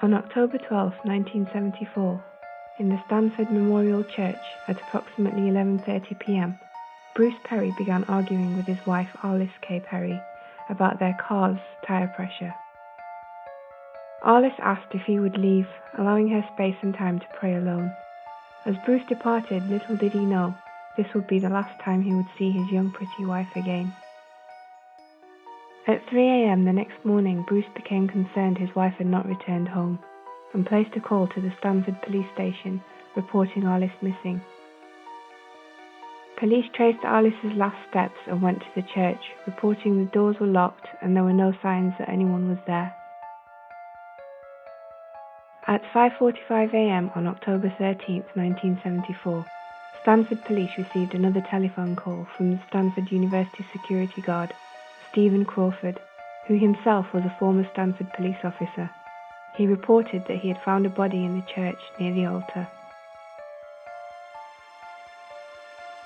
On October 12, 1974, in the Stanford Memorial Church at approximately 11:30 p.m., Bruce Perry began arguing with his wife Arlis Kay Perry about their car's tire pressure. Arliss asked if he would leave, allowing her space and time to pray alone. As Bruce departed, little did he know this would be the last time he would see his young pretty wife again. At 3 a.m. the next morning, Bruce became concerned his wife had not returned home and placed a call to the Stanford police station reporting Arliss missing. Police traced Arliss's last steps and went to the church, reporting the doors were locked and there were no signs that anyone was there. At 5:45 a.m. on October 13, 1974, Stanford police received another telephone call from the Stanford University security guard, Stephen Crawford, who himself was a former Stanford police officer. He reported that he had found a body in the church near the altar.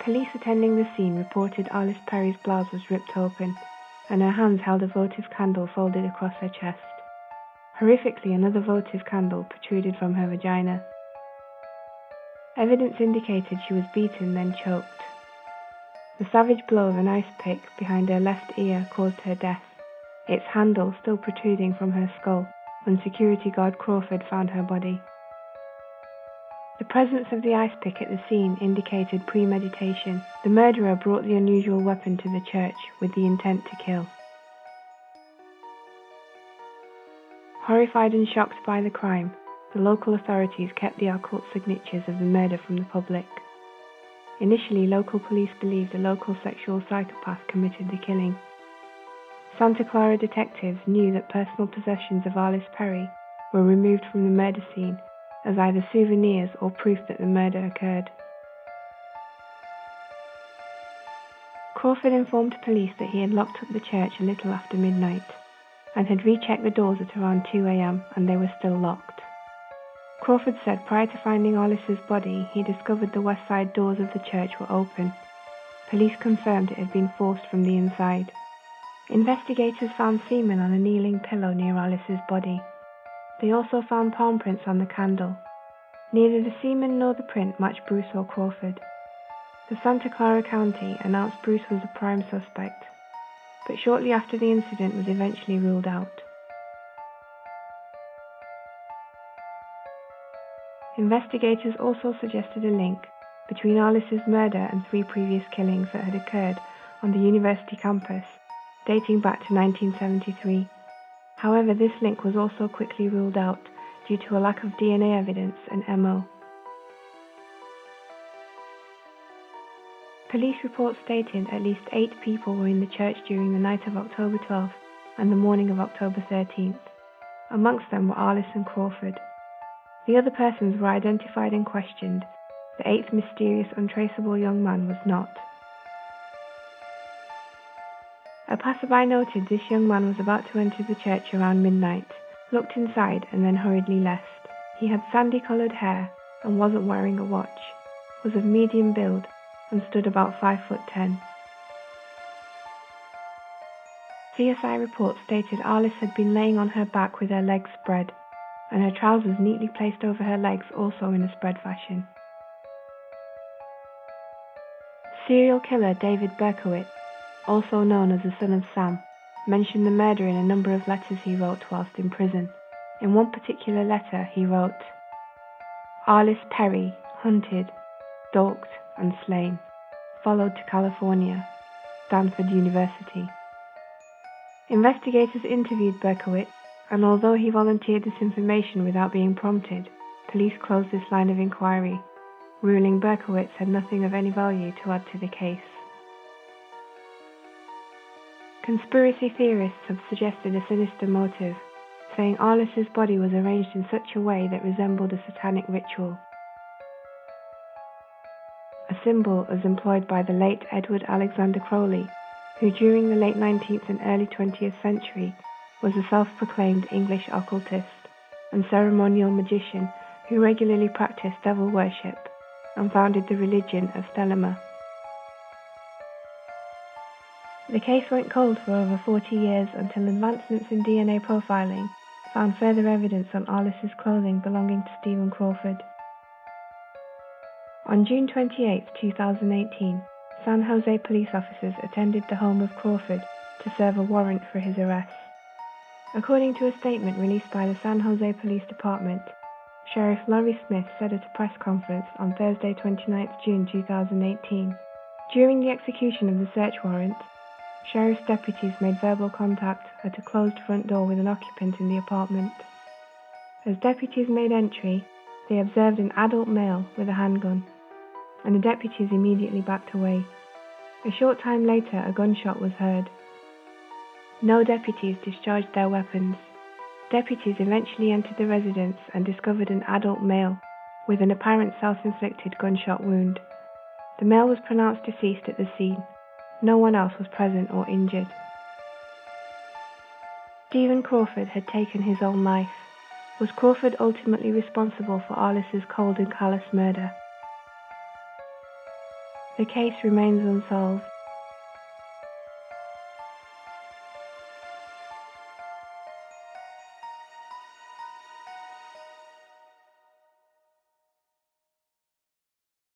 Police attending the scene reported Arliss Perry's blouse was ripped open, and her hands held a votive candle folded across her chest. Horrifically, another votive candle protruded from her vagina. Evidence indicated she was beaten, then choked. The savage blow of an ice pick behind her left ear caused her death, its handle still protruding from her skull when security guard Crawford found her body. The presence of the ice pick at the scene indicated premeditation. The murderer brought the unusual weapon to the church with the intent to kill. Horrified and shocked by the crime, the local authorities kept the occult signatures of the murder from the public. Initially, local police believed a local sexual psychopath committed the killing. Santa Clara detectives knew that personal possessions of Arliss Perry were removed from the murder scene as either souvenirs or proof that the murder occurred. Crawford informed police that he had locked up the church a little after midnight and had rechecked the doors at around 2 a.m. and they were still locked. Crawford said prior to finding Arliss's body, he discovered the west side doors of the church were open. Police confirmed it had been forced from the inside. Investigators found semen on a kneeling pillow near Arliss's body. They also found palm prints on the candle. Neither the semen nor the print matched Bruce or Crawford. The Santa Clara County announced Bruce was the prime suspect, but shortly after the incident was eventually ruled out. Investigators also suggested a link between Arliss's murder and 3 previous killings that had occurred on the university campus, dating back to 1973. However, this link was also quickly ruled out due to a lack of DNA evidence and MO. Police reports stated at least 8 people were in the church during the night of October 12th and the morning of October 13th. Amongst them were Arliss and Crawford. The other persons were identified and questioned. The 8th mysterious, untraceable young man was not. A passerby noted this young man was about to enter the church around midnight, looked inside and then hurriedly left. He had sandy-coloured hair and wasn't wearing a watch, was of medium build and stood about 5'10". CSI reports stated Arliss had been laying on her back with her legs spread, and her trousers neatly placed over her legs also in a spread fashion. Serial killer David Berkowitz, also known as the son of Sam, mentioned the murder in a number of letters he wrote whilst in prison. In one particular letter he wrote, "Arliss Perry, hunted, stalked and slain, followed to California, Stanford University." Investigators interviewed Berkowitz, and although he volunteered this information without being prompted, police closed this line of inquiry, ruling Berkowitz had nothing of any value to add to the case. Conspiracy theorists have suggested a sinister motive, saying Arliss's body was arranged in such a way that resembled a satanic ritual. A symbol as employed by the late Edward Alexander Crowley, who during the late 19th and early 20th century was a self-proclaimed English occultist and ceremonial magician who regularly practiced devil worship and founded the religion of Thelema. The case went cold for over 40 years until advancements in DNA profiling found further evidence on Arliss's clothing belonging to Stephen Crawford. On June 28, 2018, San Jose police officers attended the home of Crawford to serve a warrant for his arrest. According to a statement released by the San Jose Police Department, Sheriff Laurie Smith said at a press conference on Thursday 29 June 2018, during the execution of the search warrant, Sheriff's deputies made verbal contact at a closed front door with an occupant in the apartment. As deputies made entry, they observed an adult male with a handgun, and the deputies immediately backed away. A short time later, a gunshot was heard. No deputies discharged their weapons. Deputies eventually entered the residence and discovered an adult male with an apparent self-inflicted gunshot wound. The male was pronounced deceased at the scene. No one else was present or injured. Stephen Crawford had taken his own life. Was Crawford ultimately responsible for Arliss's cold and callous murder? The case remains unsolved.